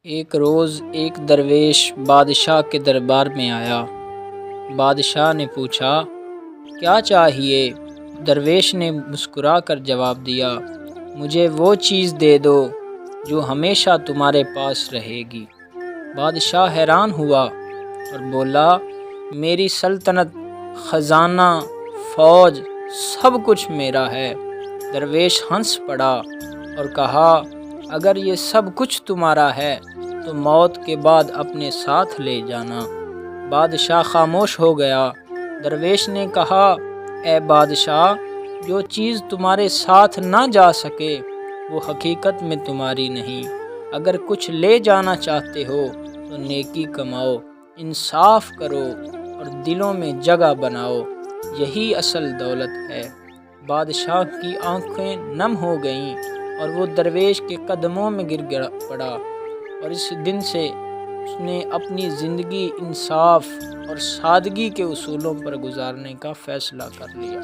ایک روز ایک درویش بادشاہ کے دربار میں آیا۔ بادشاہ نے پوچھا، کیا چاہیے؟ درویش نے مسکرا کر جواب دیا، مجھے وہ چیز دے دو جو ہمیشہ تمہارے پاس رہے گی۔ بادشاہ حیران ہوا اور بولا، میری سلطنت، خزانہ، فوج، سب کچھ میرا ہے۔ درویش ہنس پڑا اور کہا، اگر یہ سب کچھ تمہارا ہے تو موت کے بعد اپنے ساتھ لے جانا۔ بادشاہ خاموش ہو گیا۔ درویش نے کہا، اے بادشاہ، جو چیز تمہارے ساتھ نہ جا سکے وہ حقیقت میں تمہاری نہیں۔ اگر کچھ لے جانا چاہتے ہو تو نیکی کماؤ، انصاف کرو اور دلوں میں جگہ بناؤ، یہی اصل دولت ہے۔ بادشاہ کی آنکھیں نم ہو گئیں اور وہ درویش کے قدموں میں گر پڑا، اور اس دن سے اس نے اپنی زندگی انصاف اور سادگی کے اصولوں پر گزارنے کا فیصلہ کر لیا۔